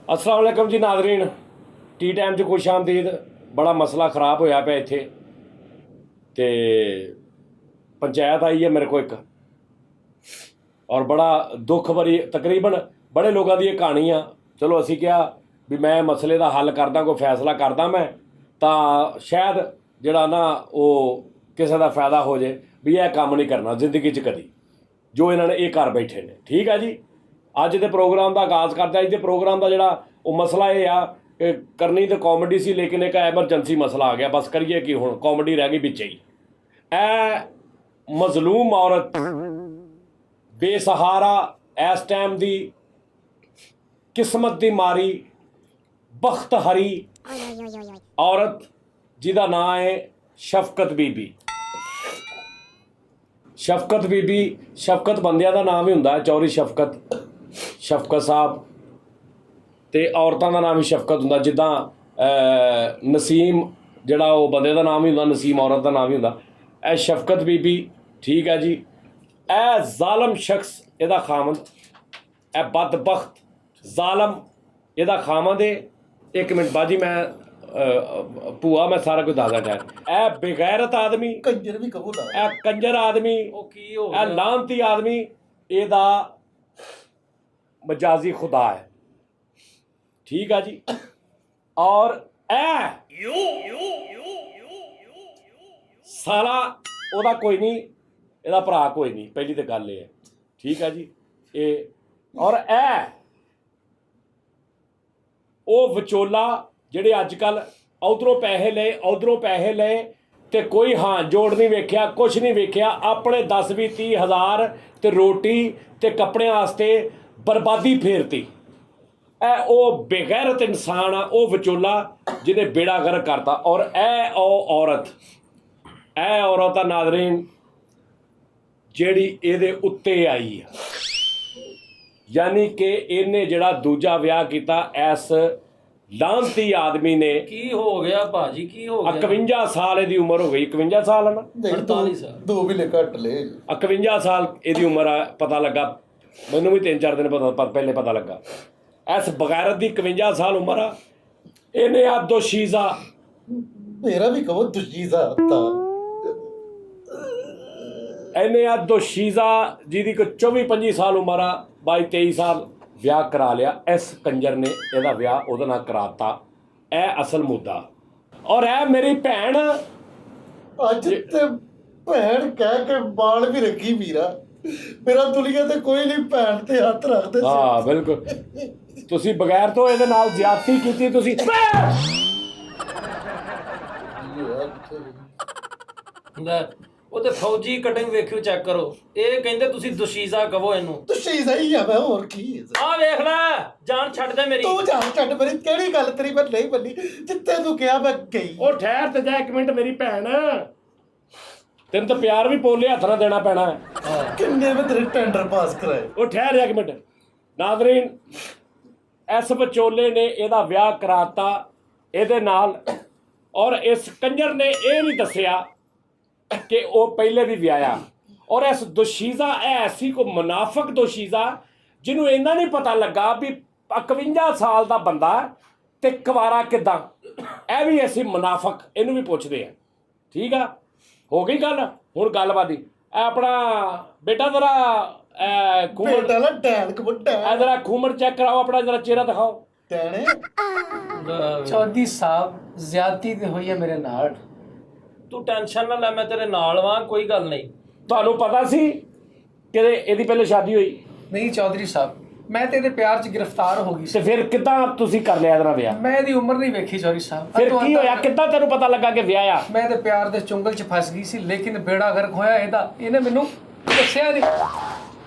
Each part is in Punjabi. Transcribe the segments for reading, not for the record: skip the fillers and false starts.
अस्सलाम वालेकुम जी नाज़रीन, टी टाइम च खुश आमदीद। बड़ा मसला ख़राब होया पिया इत्थे ते पंचायत आई है मेरे को एक, और बड़ा दुख भरी तकरीबन बड़े लोगों की कहानी आ। चलो असी क्या भी मैं मसले का हल करदा, कोई फैसला करदा मैं, तो शायद जिहड़ा ना वो किसी का फायदा हो जाए भी यह काम नहीं करना जिंदगी च कदी जो इन्होंने ये कर बैठे ने। ठीक है जी, अज के प्रोग्राम का आगाज़ करते। अज के प्रोग्राम का जोड़ा वो मसला ये आ कि करनी तो कॉमेडी सी, लेकिन एक एमरजेंसी मसला आ गया। बस करिए कि हुण कॉमेडी रह गई बिच ही। ए मजलूम औरत बेसहारा इस टाइम की किस्मत की मारी बख्त हरी औरत जिहदा नाम है शफकत बीबी। शफकत बीबी, शफकत बंदियां का नाम ही हुंदा, चौरी शफकत, शफकत साहब, तो औरतों का नाम ही शफकत हुंदा। जिद्दां नसीम जिहड़ा वो बंदे का नाम ही हुंदा, नसीम औरत का नाम ही हुंदा। ए शफकत बीबी, ठीक है जी। ए जालम शख्स इहदा खामद, ए बदबख्त जालम इहदा खामद है। एक मिनट बाजी, मैं भूआ मैं सारा कुछ दसदा टाइम। ए बेगैरत आदमी, कंजर भी कहो ना, ए कंजर आदमी, ए लानती आदमी एदा मजाजी खुदा है। ठीक है जी। और ए साला ओदा कोई नहीं, एदा भरा कोई नहीं, पहली तो गल ये है। ठीक है जी। ये और ए वो विचोला ਜਿਹੜੇ ਅੱਜ ਕੱਲ੍ਹ ਉਧਰੋਂ ਪੈਸੇ ਲਏ ਉਧਰੋਂ ਪੈਸੇ ਲਏ ਤੇ ਕੋਈ ਹਾਂ ਜੋੜ ਨਹੀਂ ਵੇਖਿਆ, ਕੁਛ ਨਹੀਂ ਵੇਖਿਆ, ਆਪਣੇ 10-20-30 ਹਜ਼ਾਰ ਤੇ ਰੋਟੀ ਤੇ ਕੱਪੜਿਆਂ ਵਾਸਤੇ ਬਰਬਾਦੀ ਫੇਰਤੀ। ਇਹ ਉਹ ਬੇਗੈਰਤ ਇਨਸਾਨ ਆ, ਉਹ ਵਿਚੋਲਾ ਜਿਹਨੇ ਬੇੜਾ ਗਰਕ ਕਰਤਾ। ਔਰ ਇਹ ਉਹ ਔਰਤ ਆ ਨਾਜ਼ਰੀਨ ਜਿਹੜੀ ਇਹਦੇ ਉੱਤੇ ਆਈ ਆ, ਯਾਨੀ ਕਿ ਇਹਨੇ ਜਿਹੜਾ ਦੂਜਾ ਵਿਆਹ ਕੀਤਾ ਇਸ लानती आदमी ने। की हो गया भाजी, की हो गया? 51 साल की उम्र हो गई। 51 साल है ना, 48 साल, 2 महीने घट ले। 51 साल ਇਹਦੀ ਉਮਰ ਆ। पता लगा ਮੈਨੂੰ भी 3-4 दिन पहले पता लगा। इस बगैरत की 51 साल उम्र आ। ਇਹਨੇ ਆ दोशीज़ा, मेरा भी कहो दुशीज़ा था। ਇਹਨੇ ਆ दोशीज़ा ਜਿਹਦੀ को 24-25 साल उम्र आ, 22-23 साल ਵਿਆਹ ਕਰਾ ਲਿਆ। ਇਸ ਕੰਜਰ ਨੇ ਇਹਦਾ ਵਿਆਹ ਉਹਦੇ ਨਾਲ ਕਰਾਤਾ। ਇਹ ਅਸਲ ਮੁੱਦਾ। ਔਰ ਇਹ ਮੇਰੀ ਭੈਣ ਅੱਜ ਤੇ ਭੈਣ ਕਹਿ ਕੇ ਬਾਲ ਵੀ ਰੱਖੀ ਵੀਰਾ। ਮੇਰਾ ਦੁਨੀਆ ਤੇ ਕੋਈ ਨਹੀਂ ਭੈਣ ਤੇ ਹੱਥ ਰੱਖਦੇ ਸੀ। ਹਾਂ ਬਿਲਕੁਲ। ਤੁਸੀਂ ਬਗੈਰ ਤੋਂ ਇਹਦੇ ਨਾਲ ਜ਼ਿਆਦਤੀ ਕੀਤੀ। ਤੁਸੀਂ ਉਹ ਤੇ ਫੌਜੀ ਕਟਿੰਗ ਵੇਖਿਓ, ਚੈੱਕ ਕਰੋ। ਇਹ ਕਹਿੰਦੇ ਤੁਸੀਂ ਦੁਸ਼ੀਜ਼ਾ ਕਹੋ ਇਹਨੂੰ। ਦੁਸ਼ੀਜ਼ਾ ਹੀ ਆ ਮੈਂ, ਹੋਰ ਕੀ ਹੈ। ਆ ਵੇਖ ਲੈ, ਜਾਨ ਛੱਡ ਦੇ ਮੇਰੀ। ਤੂੰ ਜਾਨ ਛੱਡ ਮੇਰੀ। ਕਿਹੜੀ ਗੱਲ ਤੇਰੀ ਮੈਂ ਨਹੀਂ ਬੰਨੀ, ਜਿੱਥੇ ਤੂੰ ਕਿਹਾ ਮੈਂ ਗਈ। ਉਹ ਠਹਿਰ ਤੇ ਜਾ ਇੱਕ ਮਿੰਟ ਮੇਰੀ ਭੈਣ, ਤੈਨੂੰ ਤਾਂ ਪਿਆਰ ਵੀ ਪੋਲੇ ਹੱਥ ਨਾਲ ਦੇਣਾ ਪੈਣਾ ਹੈ। ਕਿੰਨੇ ਮੈਂ ਤੇਰੇ ਟੈਂਡਰ ਪਾਸ ਕਰਾਏ। ਉਹ ਠਹਿਰ ਜਾ ਇੱਕ ਮਿੰਟ ਨਾਜ਼ਰੀਨ। ਇਸ ਵਿਚੋਲੇ ਨੇ ਇਹਦਾ ਵਿਆਹ ਕਰਾਤਾ ਇਹਦੇ ਨਾਲ। ਔਰ ਇਸ ਕੰਜਰ ਨੇ ਇਹ ਨਹੀਂ ਦੱਸਿਆ कि वो पहले भी व्याया। और इस दोशीज़ा ऐसी को मुनाफक दोशीज़ा जिन्होंने इन्ना नहीं पता लगा भी 51 साल का बंदा ते कुवारा किदां। यह भी ऐसी मुनाफक, इनू भी पूछते हैं। ठीक है, हो गई गल। हुण गलबात अपना बेटा जरा जरा खूमर चेक कराओ, अपना जरा चेहरा दिखाओ। चौधरी साहब ज्यादती ते हुई है मेरे नाल। ਤੂੰ ਟੈਨਸ਼ਨ ਨਾ ਲੈ, ਮੈਂ ਤੇਰੇ ਨਾਲ ਵਾਂ, ਕੋਈ ਗੱਲ ਨਹੀਂ। ਤੁਹਾਨੂੰ ਪਤਾ ਸੀ ਕਿ ਇਹਦੀ ਪਹਿਲੇ ਸ਼ਾਦੀ ਹੋਈ? नहीं चौधरी साहब, मैं तो ਇਹਦੇ ਪਿਆਰ 'ਚ गिरफ्तार हो गई ਤੇ ਫਿਰ ਕਿੱਦਾਂ ਤੁਸੀਂ ਕਰ ਲਿਆ ਇਹਦਾ ਵਿਆਹ? मैं ਇਹਦੀ ਉਮਰ नहीं ਵੇਖੀ चौधरी साहब। ਫਿਰ ਕੀ ਹੋਇਆ? ਕਿੱਦਾਂ ਤੈਨੂੰ ਪਤਾ ਲੱਗਾ ਕਿ ਵਿਆਹ ਆ? मैं ਇਹਦੇ ਪਿਆਰ ਦੇ ਚੁੰਗਲ 'ਚ ਫਸ ਗਈ ਸੀ, ਲੇਕਿਨ ਬੇੜਾ ਗਰਕ ਹੋਇਆ ਇਹਦਾ। ਇਹਨੇ ਮੈਨੂੰ ਦੱਸਿਆ ਨਹੀਂ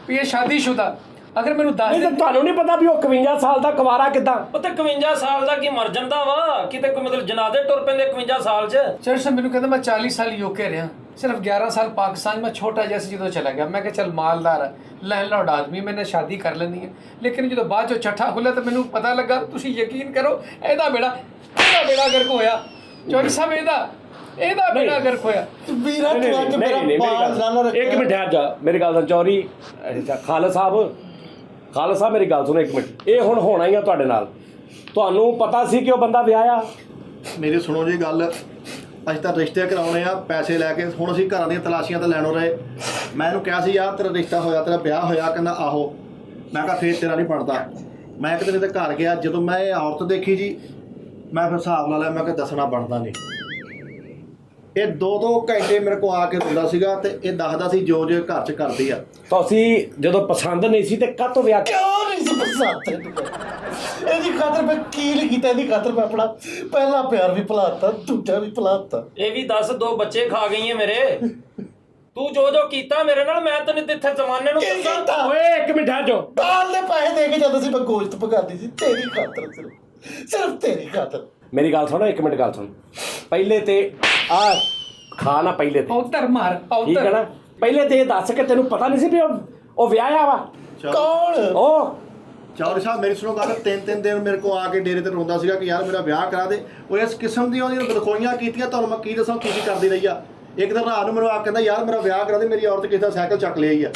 ਵੀ ਇਹ ਸ਼ਾਦੀशुदा। ਅਗਰ ਮੈਨੂੰ ਦੱਸ ਨਹੀਂ ਤਾਂ ਤੁਹਾਨੂੰ ਨਹੀਂ ਪਤਾ ਵੀ ਉਹ 51 ਸਾਲ ਦਾ ਕੁਵਾਰਾ ਕਿੱਦਾਂ? ਉਹ ਤੇ 51 ਸਾਲ ਦਾ ਕੀ ਮਰ ਜਾਂਦਾ ਵਾ? ਕਿਤੇ ਕੋਈ ਮਤਲਬ ਜਨਾਜ਼ੇ ਟੁਰ ਪੈਂਦੇ 51 ਸਾਲ 'ਚ। चौधरी साहब ਮੈਨੂੰ ਕਹਿੰਦਾ मैं 40 साल यूके ਰਿਹਾ, सिर्फ 11 साल पाकिस्तान में छोटा जैसे जो चला गया। मैं चल मालदार है, लैंडलॉर्ड आदमी, मैंने शादी कर लेनी है। लेकिन जो बाद जो छठा खुला तो मैंने पता लगा, तुम यकीन करो, ਇਹਦਾ बेड़ा गर्क होया। चौधरी साहब ਇਹਦਾ बेड़ा गर्क होया। ਵੀਰਾ ਤੂੰ ਅੱਜ ਮੇਰਾ ਬਾਲ ਨਾ ਰੱਖ। ਇੱਕ ਮਿੰਟ ਠਹਿਰ ਜਾ, ਮੇਰੀ ਗੱਲ ਦਾ ਚੌਰੀ ਖਾਲਦ ਸਾਹਿਬ, ਮੇਰੀ ਗੱਲ ਸੁਣੋ ਇੱਕ ਮਿੰਟ। ਇਹ ਹੁਣ ਹੋਣਾ ਹੀ ਆ ਤੁਹਾਡੇ ਨਾਲ। ਤੁਹਾਨੂੰ ਪਤਾ ਸੀ ਕਿ ਉਹ ਬੰਦਾ ਵਿਆਹਿਆ? ਮੇਰੀ ਸੁਣੋ ਜੀ ਗੱਲ, ਅਸੀਂ ਤਾਂ ਰਿਸ਼ਤੇ ਕਰਾਉਣੇ ਆ ਪੈਸੇ ਲੈ ਕੇ। ਹੁਣ ਅਸੀਂ ਘਰਾਂ ਦੀਆਂ ਤਲਾਸ਼ੀਆਂ ਤਾਂ ਲੈਣੋਂ ਰਹੇ। ਮੈਂ ਇਹਨੂੰ ਕਿਹਾ ਸੀ ਯਾਰ ਤੇਰਾ ਰਿਸ਼ਤਾ ਹੋਇਆ, ਤੇਰਾ ਵਿਆਹ ਹੋਇਆ? ਕਹਿੰਦਾ ਆਹੋ। ਮੈਂ ਕਿਹਾ ਫੇਰ ਤੇਰਾ ਨਹੀਂ ਬਣਦਾ। ਮੈਂ ਇੱਕ ਦਿਨ ਇਹਦੇ ਘਰ ਗਿਆ, ਜਦੋਂ ਮੈਂ ਇਹ ਔਰਤ ਦੇਖੀ ਜੀ, ਮੈਂ ਫਿਰ ਹਿਸਾਬ ਲਾ ਲਿਆ, ਮੈਂ ਕਿਹਾ ਦੱਸਣਾ ਬਣਦਾ ਨਹੀਂ। ਇਹ 2-2 ਘੰਟੇ ਮੇਰੇ ਕੋਲ ਆ ਕੇ ਰੋਂਦਾ ਸੀਗਾ ਤੇ ਇਹ ਦੱਸਦਾ ਸੀ ਜੋ ਜੋ ਘਰ 'ਚ ਕਰਦੀ ਆ। ਤੁਸੀਂ ਜਦੋਂ ਪਸੰਦ ਨਹੀਂ ਸੀ ਤੇ ਕਾਹਤੋਂ ਵਿਆਹ ਕੀਤਾ? ਕਿਉਂ ਨਹੀਂ ਸੀ ਪਸੰਦ ਤੈਨੂੰ? ਇਹਦੀ ਖਾਤਰ ਮੈਂ ਕੀ ਨਹੀਂ ਕੀਤਾ, ਇਹਦੀ ਖਾਤਰ ਮੈਂ ਆਪਣਾ ਪਹਿਲਾ ਪਿਆਰ ਵੀ ਭੁਲਾਤਾ, ਦੂਜਾ ਵੀ ਭੁਲਾਤਾ। ਇਹ ਵੀ 10-2 ਬੱਚੇ ਖਾ ਗਈ ਹੈ ਮੇਰੇ। ਤੂੰ ਜੋ ਜੋ ਕੀਤਾ ਮੇਰੇ ਨਾਲ, ਮੈਂ ਤੈਨੂੰ ਇੱਥੇ ਜ਼ਮਾਨੇ ਨੂੰ ਕੀ ਦੱਸਾਂ। ਕੀਤਾ? ਓਏ ਇੱਕ ਮਿੰਟ ਠਹਿਰ ਜਾਓ। ਦਾਲ ਦੇ ਪੈਸੇ ਦੇ ਕੇ ਜਾਂਦਾ ਸੀ, ਮੈਂ ਗੋਸ਼ਤ ਪਕਾਉਂਦੀ ਸੀ ਤੇਰੀ ਖਾਤਰ, ਸਿਰਫ ਤੇਰੀ ਖਾਤਰ। ਮੇਰੀ ਗੱਲ ਸੁਣੋ, ਇੱਕ ਮਿੰਟ ਗੱਲ ਸੁਣ। ਪਹਿਲੇ ਤੇ ਆ ਖਾ ਨਾ, ਪਹਿਲੇ ਤੇ ਉਧਰ ਮਾਰ ਠੀਕ ਹੈ ਉਧਰ। ਨਾ? ਪਹਿਲੇ ਤੇ ਇਹ ਦੱਸ ਕਿ ਤੈਨੂੰ ਪਤਾ ਨਹੀਂ ਸੀ ਵੀ ਉਹ ਵਿਆਹਿਆ ਵਾ? ਕੌਣ? ਉਹ ਚੌਧਰੀ ਸਾਹਿਬ ਮੇਰੀ ਸੁਣੋ ਗੱਲ, 3-3 ਦਿਨ ਮੇਰੇ ਕੋਲ ਆ ਕੇ ਡੇਰੇ ਤੇ ਰੋਂਦਾ ਸੀਗਾ ਕਿ ਯਾਰ ਮੇਰਾ ਵਿਆਹ ਕਰਾ ਦੇ। ਉਹ ਇਸ ਕਿਸਮ ਦੀਆਂ ਉਹਦੀਆਂ ਰਖੋਈਆਂ ਕੀਤੀਆਂ, ਤੁਹਾਨੂੰ ਮੈਂ ਕੀ ਦੱਸਾਂ ਕੀ ਕਰਦੀ ਰਹੀ ਆ। ਇੱਕ ਦਿਨ ਰਾਤ ਨੂੰ ਮੈਨੂੰ ਆ ਕਹਿੰਦਾ ਯਾਰ ਮੇਰਾ ਵਿਆਹ ਕਰਾ ਦੇ, ਮੇਰੀ ਔਰਤ ਕਿਸੇ ਦਾ ਸਾਈਕਲ ਚੱਕ ਲਿਆਈ ਆ।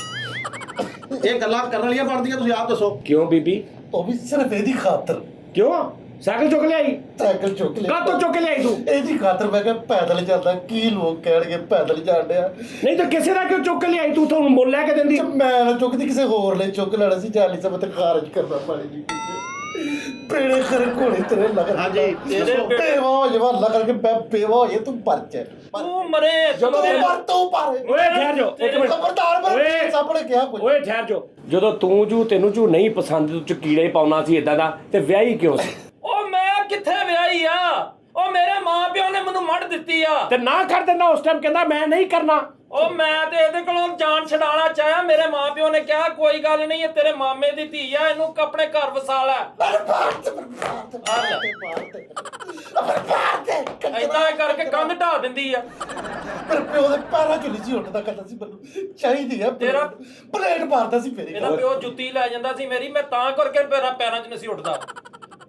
ਇਹ ਗੱਲਾਂ ਕਰਨ ਵਾਲੀਆਂ ਬਣਦੀਆਂ? ਤੁਸੀਂ ਆਪ ਦੱਸੋ। ਕਿਉਂ ਬੀਬੀ? ਉਹ ਵੀ ਸਿਰਫ ਇਹਦੀ ਖਾਤਰ। ਕਿਉਂ ਸਾਈਕਲ ਚੁੱਕ ਲਿਆਈ? ਸਾਈਕਲ ਚੁੱਕ ਲਿਆ। ਕਾਹਤੋਂ ਚੁੱਕ ਲਿਆਈ ਤੂੰ? ਇਹਦੀ ਖਾਤਰ ਮੈਂ ਕਿਹਾ ਪੈਦਲ ਜਾਂਦਾ, ਕੀ ਲੋਕ ਕਹਿਣਗੇ ਪੈਦਲ ਜਾਂਦਿਆ। ਨਹੀਂ ਤਾਂ ਕਿਸੇ ਦਾ ਕਿਉਂ ਚੁੱਕ ਲਿਆਈ ਤੂੰ? ਤੁਹਾਨੂੰ ਮੁੱਲ ਲੈ ਕੇ ਦਿੰਦੀ। ਮੈਂ ਨਾ ਚੁੱਕਦੀ, ਕਿਸੇ ਹੋਰ ਨੇ ਚੁੱਕ ਲੈਣਾ ਸੀ। ਜਾਲੀ ਸਭ ਤੇ ਖਾਰਜ ਕਰਨਾ ਪਾਣੀ ਦੀ ਪੇੜੇ ਕਰ ਘੋੜੇ ਤੇਰੇ ਲਗਨ। ਹਾਂਜੀ ਤੇਰੇ ਦੱਸੋ। ਬੇਵਾ ਹੋ ਜਾਵਾ ਲਗਨ ਕੇ ਮੈਂ ਬੇਵਾ ਹੋ ਜਾ, ਤੂੰ ਪਰਚ ਹੈ। ਤੂੰ ਮਰੇ। ਤੂੰ ਪਰ ਓਏ ਠਹਿਰ ਜਾਓ ਇੱਕ ਮਿੰਟ। ਖਬਰਦਾਰ ਓਏ। ਸਾਹਮਣੇ ਕਿਹਾ ਕੁਝ। ਓਏ ਠਹਿਰ ਜਾਓ। ਜਦੋਂ ਤੈਨੂੰ ਨਹੀਂ ਪਸੰਦ, ਤੂੰ ਚਕੀੜੇ ਪਾਉਣਾ ਸੀ ਇਦਾਂ ਦਾ, ਤੇ ਵਿਆਹੀ ਕਿਉਂ ਸੀ? ਉਹ ਮੈਂ ਕਿੱਥੇ ਵਿਆਹੀ ਆ? ਉਹ ਮੇਰੇ ਮਾਂ ਪਿਓ ਨੇ ਮੈਨੂੰ ਮੜ ਦਿੱਤੀ ਆ। ਤੇ ਨਾ ਕਰ ਦਿੰਦਾ ਉਸ ਟਾਈਮ, ਕਹਿੰਦਾ ਮੈਂ ਨਹੀਂ ਕਰਨਾ। ਉਹ ਮੈਂ ਤੇ ਇਹਦੇ ਕੋਲੋਂ ਜਾਨ ਛਡਾਣਾ ਚਾਹਿਆ। ਮੇਰੇ ਮਾਂ ਪਿਓ ਨੇ ਕਿਹਾ ਕੋਈ ਗੱਲ ਨਹੀਂ, ਇਹ ਤੇਰੇ ਮਾਮੇ ਦੀ ਧੀ ਆ, ਇਹਨੂੰ ਆਪਣੇ ਘਰ ਵਸਾ ਲੈ। ਏਦਾਂ ਕਰਕੇ ਕੰਧ ਢਾ ਦਿੰਦੀ ਆ। ਮੇਰੇ ਪਿਓ ਦੇ ਪੈਰਾਂ ਚ ਨਹੀਂ ਸੀ ਉੱਠਦਾ, ਕਰਦਾ ਸੀ ਮੈਨੂੰ ਚਾਹੀਦੀ ਆ ਤੇਰਾ ਪਲੇਟ ਮਾਰਦਾ ਸੀ ਮੇਰੀ। ਇਹਦਾ ਪਿਓ ਜੁੱਤੀ ਲੈ ਜਾਂਦਾ ਸੀ ਮੇਰੀ, ਮੈਂ ਤਾਂ ਕਰਕੇ ਪੈਰਾਂ 'ਚ ਨਹੀਂ ਸੀ ਉੱਠਦਾ।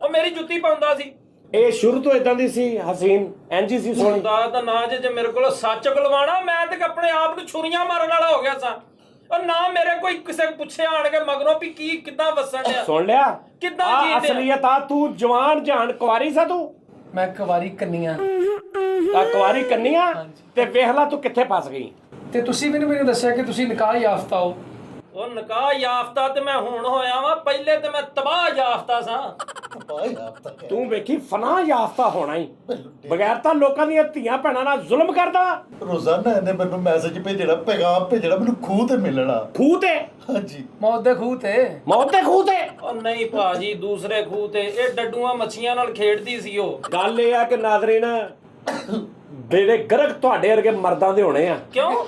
ਉਹ ਮੇਰੀ ਜੁੱਤੀ ਪਾਉਂਦਾ ਸੀ। ਇਹ ਸ਼ੁਰੂ ਤੋਂ ਇਦਾਂ ਦੀ ਸੀ ਹਸੀਨ, ਐਨਜੀ ਸੀ ਸੋਹਣੀ। ਦਾ ਤਾਂ ਨਾ ਜੇ ਮੇਰੇ ਕੋਲ ਸੱਚ ਗਲਵਾਣਾ, ਮੈਂ ਤੇ ਆਪਣੇ ਆਪ ਨੂੰ ਛੁਰੀਆਂ ਮਾਰਨ ਵਾਲਾ ਹੋ ਗਿਆ ਸਾਂ। ਉਹ ਨਾ ਮੇਰੇ ਕੋਈ ਕਿਸੇ ਪੁੱਛਿਆ ਆਣ ਕੇ ਮਗਰੋਂ ਵੀ ਕੀ ਕਿੱਦਾਂ ਵਸਣ ਡਿਆ। ਸੁਣ ਲਿਆ? ਕਿੱਦਾਂ ਆਹ ਜੀਂਦੇ ਆ? ਅਸਲੀਅਤ ਆ। ਤੂੰ ਜਵਾਨ ਜਾਨ ਕੁਆਰੀ ਸਾ ਤੂੰ? ਮੈਂ ਕੁਵਾਰੀ ਕੰਨੀਆਂ ਆ ਕੁਆਰੀ ਕੰਨੀਆਂ ਤੇ ਵੇਖ ਲਾ ਤੂੰ ਕਿੱਥੇ ਫਸ ਗਈ। ਤੇ ਤੁਸੀਂ ਮੈਨੂੰ ਦੱਸਿਆ ਕਿ ਤੁਸੀਂ ਨਿਕਾਹ ਯਾਫਤਾ ਹੋ। ਉਹ ਨਿਕਾਹ ਯਾਫਤਾ ਤੇ ਮੈਂ ਹੁਣ ਹੋਇਆ ਵਾਂ, ਪਹਿਲੇ ਤੇ ਮੈਂ ਤਬਾਹ ਯਾਫਤਾ ਸਾਂ। ਤੂੰ ਵੇਖੀ ਫਨਾ ਯਾਫਤਾ ਹੋਣਾ ਹੀ ਬਗੈਰ ਤਾਂ ਲੋਕਾਂ ਦੀਆਂ ਧੀਆਂ ਭੈਣਾਂ ਨਾਲ ਜ਼ੁਲਮ ਕਰਦਾ। ਰੋਜ਼ਾਨਾ ਇਹਨੇ ਮੈਨੂੰ ਮੈਸੇਜ ਭੇਜਣਾ, ਪੈਗਾਮ ਭੇਜਣਾ, ਮੈਨੂੰ ਖੂਹ ਤੇ ਮਿਲਣਾ। ਖੂਹ ਤੇ? ਹਾਂਜੀ। ਮੌਤ ਦੇ ਖੂਹ ਤੇ। ਮੌਤ ਦੇ ਖੂਹ ਤੇ? ਉਹ ਨਹੀਂ ਭਾਜੀ, ਦੂਸਰੇ ਖੂਹ ਤੇ। ਇਹ ਡੱਡੂਆਂ ਮੱਛੀਆਂ ਨਾਲ ਖੇਡਦੀ ਸੀ ਉਹ। ਗੱਲ ਇਹ ਆ ਕਿ ਨਾਜ਼ਰੀਨ, ਬੇੜੇ ਗਰਕ ਤੁਹਾਡੇ ਵਰਗੇ ਮਰਦਾਂ ਦੇ ਹੋਣੇ ਆ। ਕਿਉਂ?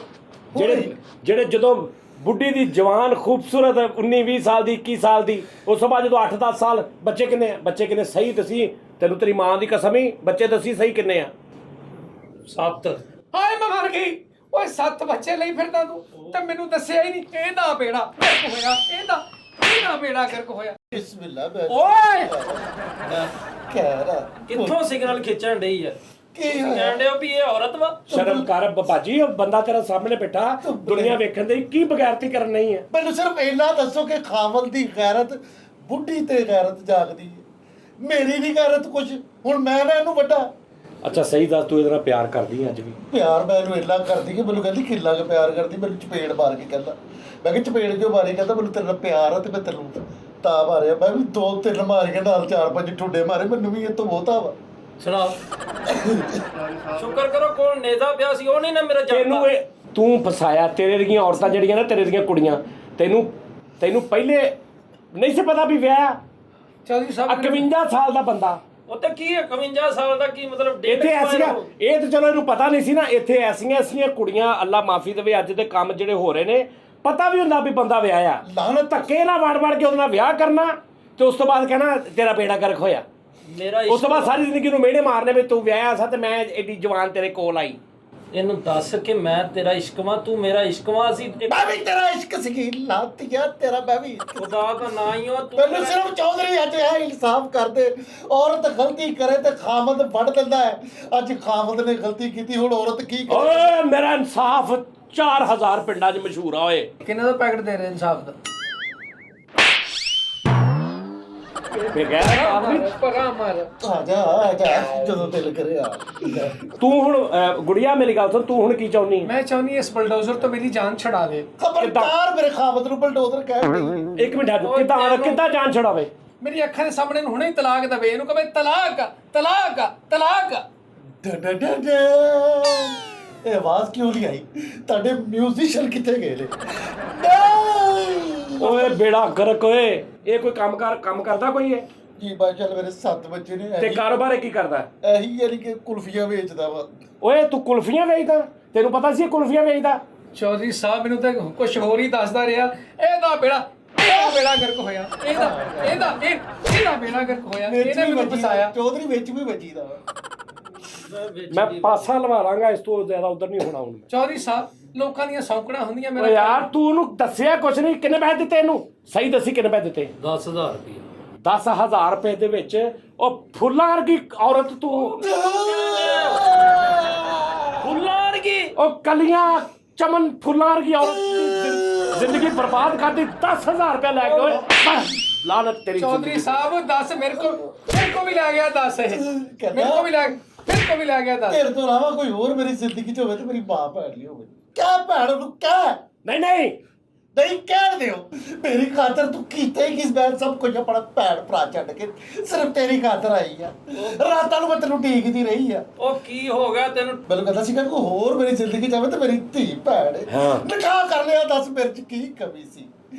ਜਿਹੜੇ ਜਦੋਂ ਬੁੱਢੀ ਦੀ ਜਵਾਨ ਖੂਬਸੂਰਤ 19-20 ਸਾਲ ਦੀ 21 ਸਾਲ ਦੀ, ਉਸ ਤੋਂ ਬਾਅਦ ਜਦੋਂ 8-10 ਸਾਲ ਬੱਚੇ ਕਿੰਨੇ ਸਹੀ ਦਸੀ ਤੈਨੂੰ, ਤੇਰੀ ਮਾਂ ਦੀ ਕਸਮ ਹੀ ਬੱਚੇ ਦਸੀ ਸਹੀ ਕਿੰਨੇ ਆ? 7। ਹਾਏ ਮੈਂ ਮਰ ਗਈ। ਓਏ 7 ਬੱਚੇ ਲਈ ਫਿਰਦਾ ਤੂੰ ਤੇ ਮੈਨੂੰ ਦੱਸਿਆ ਹੀ ਨਹੀਂ। ਇਹਦਾ ਬੇੜਾ ਗਰਕ ਹੋਇਆ, ਇਹਦਾ ਬੇੜਾ ਗਰਕ ਹੋਇਆ। ਬਿਸਮਿਲ੍ਲਾ। ਓਏ ਕਹਿ ਰਹਾ ਕਿੱਥੋਂ ਸਿਗਨਲ ਖਿੱਚਣ ਡਈ ਆ? ਕੀ ਕਹਿੰਦੇ ਹੋ ਵੀ ਇਹ ਔਰਤ ਵਾ? ਸ਼ਰਮ ਕਰ ਬਾਜੀ, ਉਹ ਬੰਦਾ ਤੇਰਾ ਸਾਹਮਣੇ ਬੈਠਾ, ਦੁਨੀਆ ਵੇਖਣ ਦੀ ਕੀ ਬਗੈਰਤੀ ਕਰਨ ਨਹੀਂ ਹੈ। ਮੈਨੂੰ ਸਿਰਫ ਇੰਨਾ ਦੱਸੋ ਕਿ ਖਾਵਲ ਦੀ ਗੈਰਤ ਬੁੱਢੀ ਤੇ ਗੈਰਤ ਜਾਗਦੀ ਹੈ, ਮੇਰੀ ਨਹੀਂ ਗੈਰਤ ਕੁਝ। ਹੁਣ ਮੈਂ ਨਾ ਇਹਨੂੰ ਵੱਡਾ। ਅੱਛਾ ਸਹੀ ਦੱਸ, ਤੂੰ ਇਹਦੇ ਨਾਲ ਪਿਆਰ ਕਰਦੀ ਹੈ ਅੱਜ ਵੀ? ਪਿਆਰ ਮੈਂ ਇਹਨੂੰ ਇੰਨਾ ਕਰਦੀ ਕਿ ਮੈਨੂੰ ਕਹਿੰਦੀ ਕਿੰਨਾ ਕੁ ਪਿਆਰ ਕਰਦੀ, ਮੈਨੂੰ ਚਪੇੜ ਮਾਰ ਕੇ ਕਹਿੰਦਾ। ਮੈਂ ਕਿਹਾ ਚਪੇੜ ਕਿਉਂ ਮਾਰੀ? ਕਹਿੰਦਾ ਮੈਨੂੰ ਤੇਰੇ ਨਾਲ ਪਿਆਰ ਆ ਤੇ ਮੈਂ ਤੈਨੂੰ ਤਾਂ ਮਾਰਿਆ। ਮੈਂ ਵੀ 2-3 ਮਾਰੀਆਂ ਨਾਲ 4-5 ਠੁੱਡੇ ਮਾਰੇ, ਮੈਨੂੰ ਵੀ ਇਹ ਤੋਂ ਬਹੁਤਾ ਵਾ। ਸੁਣਾਓ। ਸ਼ੁਕਰ ਕਰੋ ਕੋਲ ਨੇਜ਼ਾ ਪਿਆ ਸੀ, ਉਹ ਨਹੀਂ ਨਾ ਮੇਰਾ ਤੈਨੂੰ ਇਹ ਤੂੰ ਫਸਾਇਆ। ਤੇਰੇ ਦੀਆਂ ਔਰਤਾਂ ਜਿਹੜੀਆਂ ਨਾ, ਤੇਰੇ ਦੀਆਂ ਕੁੜੀਆਂ, ਤੈਨੂੰ ਪਹਿਲੇ ਨਹੀਂ ਸੀ ਪਤਾ ਵੀ ਵਿਆਹ? ਚੌਧਰੀ ਸਾਹਿਬ 51 ਸਾਲ ਦਾ ਬੰਦਾ ਉਹ ਤੇ ਕੀ ਹੈ 51 ਸਾਲ ਦਾ ਕੀ ਮਤਲਬ? ਇੱਥੇ ਐਸੀਆਂ, ਇਹ ਤਾਂ ਚਲੋ ਇਹਨੂੰ ਪਤਾ ਨਹੀਂ ਸੀ ਨਾ, ਇੱਥੇ ਐਸੀਆਂ ਕੁੜੀਆਂ, ਅੱਲਾ ਮਾਫੀ ਦੇਵੇ, ਅੱਜ ਦੇ ਕੰਮ ਜਿਹੜੇ ਹੋ ਰਹੇ ਨੇ, ਪਤਾ ਵੀ ਹੁੰਦਾ ਵੀ ਬੰਦਾ ਵਿਆਹਿਆ, ਲਾਹਨਤ। ਧੱਕੇ ਨਾਲ ਵੜ ਕੇ ਉਹਦੇ ਨਾਲ ਵਿਆਹ ਕਰਨਾ ਤੇ ਉਸ ਤੋਂ ਬਾਅਦ ਕਹਿਣਾ ਤੇਰਾ ਬੇੜਾ ਗਰਕ ਹੋਇਆ। ਮੇਰਾ ਉਸ ਤੋਂ ਬਾਅਦ ਸਾਰੀ ਜ਼ਿੰਦਗੀ ਨੂੰ ਮਿਹਣੇ ਮਾਰਨੇ ਵੀ ਤੂੰ ਵਿਆਹਿਆ ਸਾ ਤੇ ਮੈਂ ਐਡੀ ਜਵਾਨ ਤੇਰੇ ਕੋਲ ਆਈ। ਇਹਨੂੰ ਦੱਸ ਕਿ ਮੈਂ ਤੇਰਾ ਇਸ਼ਕਵਾ, ਤੂੰ ਮੇਰਾ ਇਸ਼ਕਵਾ ਸੀ। ਮੈਂ ਵੀ ਤੇਰਾ ਇਸ਼ਕ ਸੀ ਲਾਤੀਆ, ਤੇਰਾ ਮੈਂ ਵੀ। ਖੁਦਾ ਦਾ ਨਾ ਹੀ ਹੋ ਤੂੰ। ਮੈਨੂੰ ਸਿਰਫ ਚੌਧਰੀ ਅੱਜ ਇਹ ਇਨਸਾਫ ਕਰ ਦੇ, ਔਰਤ ਗਲਤੀ ਕਰੇ ਤੇ ਖਾਮਦ ਵੱਢ ਦਿੰਦਾ ਹੈ। ਅੱਜ ਖਾਮਦ ਨੇ ਗਲਤੀ ਕੀਤੀ, ਹੁਣ ਔਰਤ ਕੀ ਕਰੇ? ਓਏ ਮੇਰਾ ਇਨਸਾਫ 4000 ਪਿੰਡਾਂ 'ਚ ਮਸ਼ਹੂਰ ਆ। ਓਏ ਕਿੰਨੇ ਦਾ ਪੈਕਟ ਦੇ ਰਹੇ ਇਨਸਾਫ ਦਾ? ਬਗੈਰ ਆਦਮੀ ਪਰਾਂ ਮਾਰ ਆ ਜਾ ਜਦੋਂ ਦਿਲ ਕਰੇ ਆ ਜਾ। ਤੂੰ ਹੁਣ ਗੁੜੀਆ ਮੇਰੀ ਗੱਲ ਸੁਣ, ਤੂੰ ਹੁਣ ਕੀ ਚਾਹੁੰਦੀ ਹੈ? ਮੈਂ ਚਾਹੁੰਦੀ ਇਸ ਬਲਡੋਜ਼ਰ ਤੋਂ ਮੇਰੀ ਜਾਨ ਛੁਡਾ ਦੇ। ਖਬਰਦਾਰ ਮੇਰੇ ਖਾਮਦ ਨੂੰ ਬਲਡੋਜ਼ਰ ਕਹਿ ਇੱਕ ਮਿੰਟ ਹੱਥ ਕਿੱਦਾਂ ਜਾਨ ਛੁਡਾਵੇ? ਮੇਰੀ ਅੱਖਾਂ ਦੇ ਸਾਹਮਣੇ ਨੂੰ ਹੁਣੇ ਹੀ ਤਲਾਕ ਦੇਵੇ, ਇਹਨੂੰ ਕਹੇ ਤਲਾਕ ਤਲਾਕ ਤਲਾਕ। ਇਹ ਆਵਾਜ਼ ਕਿਉਂ ਨਹੀਂ ਆਈ? ਤੁਹਾਡੇ ਮਿਊਜ਼ੀਸ਼ੀਅਨ ਕਿੱਥੇ ਗਏ ਨੇ? ਓਏ ਬੇੜਾ ਗਰਕ ਓਏ, ਇਹ ਕੋਈ ਕੰਮ ਕਰਦਾ ਕੋਈ ਹੈ? ਜੀ ਬਾਜਲ ਮੇਰੇ 7 ਬੱਚੇ ਨੇ। ਤੇ ਕਾਰੋਬਾਰ ਇਹ ਕੀ ਕਰਦਾ? ਇਹੀ ਯਾਨੀ ਕਿ ਕੁਲਫੀਆਂ ਵੇਚਦਾ ਵਾ। ਓਏ ਤੂੰ ਕੁਲਫੀਆਂ ਵੇਚਦਾ? ਤੈਨੂੰ ਪਤਾ ਸੀ ਇਹ ਕੁਲਫੀਆਂ ਵੇਚਦਾ? ਚੌਧਰੀ ਸਾਹਿਬ ਮੈਨੂੰ ਤਾਂ ਕੁਝ ਹੋਰ ਹੀ ਦੱਸਦਾ ਰਿਹਾ। ਇਹਦਾ ਬੇੜਾ ਗਰਕ ਹੋਇਆ, ਇਹਦਾ ਬੇੜਾ ਗਰਕ ਹੋਇਆ, ਇਹਨੇ ਮੈਨੂੰ ਫਸਾਇਆ। ਚੌਧਰੀ ਵਿੱਚ ਵੀ ਵੱਜੀਦਾ ਵਾ। ਮੈਂ ਪਾਸਾ ਲਵਾ ਲਾਂਗਾ, ਇਸ ਤੋਂ ਜ਼ਿਆਦਾ ਉਧਰ ਨਹੀਂ ਹੋਣਾ ਹੁਣ। ਚੌਧਰੀ ਸਾਹਿਬ ਲੋਕਾਂ ਦੀਆਂ ਸੌਂਕਣਾ ਹੁੰਦੀਆਂ। ਓ ਯਾਰ ਤੂੰ ਉਹਨੂੰ ਦੱਸਿਆ ਕੁਛ ਨਹੀਂ, ਕਿੰਨੇ ਪੈਸੇ ਦਿੱਤੇ ਇਹਨੂੰ? ਸਹੀ ਦੱਸੀ ਕਿੰਨੇ ਪੈਸੇ ਦਿੱਤੇ? 10,000 ਰੁਪਏ। 10,000 ਰੁਪਏ ਦੇ ਵਿੱਚ ਉਹ ਫੁੱਲਾਂ ਵਰਗੀ ਔਰਤ ਤੂੰ, ਫੁੱਲਾਂ ਵਰਗੀ, ਉਹ ਕਲੀਆਂ ਚਮਨ ਫੁੱਲਾਂ ਵਰਗੀ ਔਰਤ ਦੀ ਜ਼ਿੰਦਗੀ ਬਰਬਾਦ ਕਰਦੀ। 10,000 ਰੁਪਏ ਲੈ ਕੇ ਓਏ ਲਾਨਤ ਤੇਰੀ। ਚੌਧਰੀ ਸਾਹਿਬ 10 ਮੇਰੇ ਕੋ ਵੀ ਲੈ ਗਿਆ 10। ਇਹ ਮੇਰੇ ਕੋ ਵੀ ਲੈ ਗਿਆ 10। ਤੇਰੇ ਤੋਂ ਇਲਾਵਾ ਕੋਈ ਹੋਰ ਮੇਰੀ ਜ਼ਿੰਦਗੀ 'ਚ ਹੋਵੇ ਤੇ ਮੇਰੀ ਮਾਂ ਭੈਣ ਹੀ ਹੋਵੇ। ਕਹਿ ਭੈਣ ਨੂੰ ਕਹਿ। ਨਹੀਂ ਨਹੀਂ ਕਹਿ ਦਿਓ। ਮੇਰੀ ਖਾਤਰ ਤੂੰ ਕੀਤਾ ਹੀ ਕਿਸ ਬੈਲ ਸਭ ਕੁਝ ਆਪਣਾ ਭੈਣ ਭਰਾ ਛੱਡ ਕੇ ਸਿਰਫ ਤੇਰੀ ਖਾਤਰ ਆਈ ਆ। ਰਾਤਾਂ ਨੂੰ ਮੈਂ ਤੈਨੂੰ ਢੀਕਦੀ ਰਹੀ ਆ। ਉਹ ਕੀ ਹੋ ਗਿਆ ਤੈਨੂੰ? ਮੈਨੂੰ ਕਹਿੰਦਾ ਸੀਗਾ ਕੋਈ ਹੋਰ ਮੇਰੀ ਜ਼ਿੰਦਗੀ 'ਚ ਆਵੇ ਤੇ ਮੇਰੀ ਧੀ ਭੈਣ ਨਿਕਾਹ ਕਰ ਲਿਆ। ਦੱਸ ਮੇਰੇ 'ਚ ਕੀ ਕਮੀ ਸੀ?